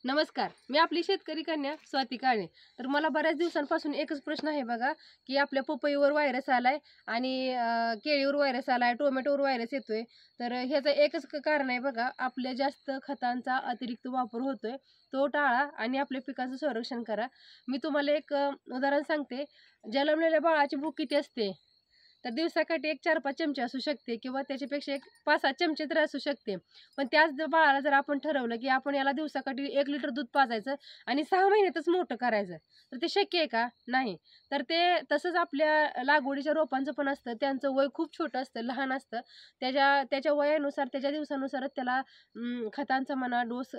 नमस्कार, मी आपली शेतकरी कन्या स्वाती काळे. तर मला बऱ्याच दिवसांपासून एकच प्रश्न आहे बघा, की आपल्या पपईवर व्हायरस आलाय आणि केळीवर व्हायरस आलाय, टोमॅटोवर व्हायरस येतोय. तर ह्याचं एकच कारण आहे बघा, आपल्या जास्त खतांचा अतिरिक्त वापर होतोय. तो टाळा आणि आपल्या पिकाचं संरक्षण करा. मी तुम्हाला एक उदाहरण सांगते. जन्मलेल्या बाळाची भूक किती असते? तर दिवसाकाठी एक 4-5 चमचे असू शकते किंवा त्याच्यापेक्षा एक 5-6 चमचे तर असू शकते. पण त्याच बाळाला जर आपण ठरवलं, की आपण याला दिवसाकाठी 1 लिटर दूध पाजायचं आणि 6 महिन्यातच मोठं करायचं, तर ते शक्य आहे का? नाही. तर ते तसंच आपल्या लागवडीच्या रोपांचं पण असतं. त्यांचं वय खूप छोटं असतं, लहान असतं. त्याच्या त्याच्या वयानुसार, त्याच्या दिवसानुसारच त्याला खतांचा म्हणा, डोस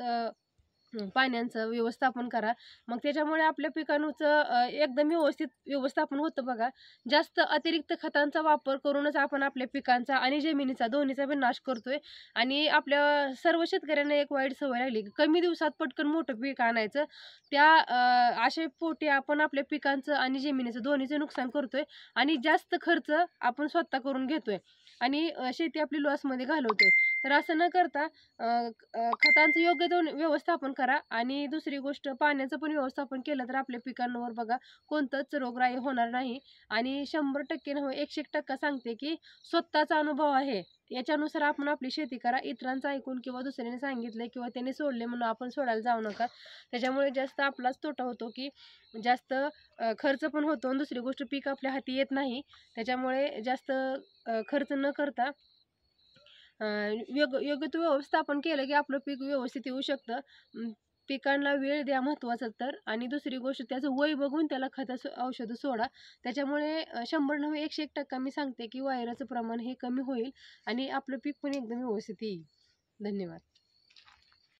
पाण्याचं व्यवस्थापन करा. मग त्याच्यामुळे आपल्या पिकांचं एकदम व्यवस्थित व्यवस्थापन होतं बघा. जास्त अतिरिक्त खतांचा वापर करूनच आपण आपल्या पिकांचा आणि जमिनीचा दोन्हीचा पण नाश करतोय. आणि आपल्या सर्व शेतकऱ्यांना एक वाईट सवय लागली, की कमी दिवसात पटकन मोठं पीक आणायचं. त्या आशेपोटी आपण आपल्या पिकांचं आणि जमिनीचं दोन्हीचं नुकसान करतोय आणि जास्त खर्च आपण स्वतः करून घेतोय आणि शेती आपली लॉसमध्ये घालवतोय. तर असं न करता खतांचं योग्य तो व्यवस्थापन करा आणि दुसरी गोष्ट पाण्याचं पण व्यवस्थापन केलं तर आपल्या पिकांवर बघा कोणतंच रोगराई होणार नाही. आणि 100% नव्हे 101% सांगते, की स्वतःचा अनुभव आहे याच्यानुसार आपण आपली शेती करा. इतरांचं ऐकून किंवा दुसऱ्याने सांगितलंय किंवा त्याने सोडले म्हणून आपण सोडायला जाऊ नका. त्याच्यामुळे जास्त आपलाच तोटा होतो, की जास्त खर्च पण होतो आणि दुसरी गोष्ट पीक आपल्या हाती येत नाही. त्याच्यामुळे जास्त खर्च न करता योग्य तो व्यवस्थापन केलं, की आपलं पीक व्यवस्थित येऊ शकतं. पिकांना वेळ द्या महत्त्वाचं तर आणि दुसरी गोष्ट त्याचं वय बघून त्याला औषधं सोडा. त्याच्यामुळे 100 नव्हे 101% मी सांगते, की व्हायरसचं प्रमाण हे कमी होईल आणि आपलं पीक पण एकदम व्यवस्थित येईल. धन्यवाद.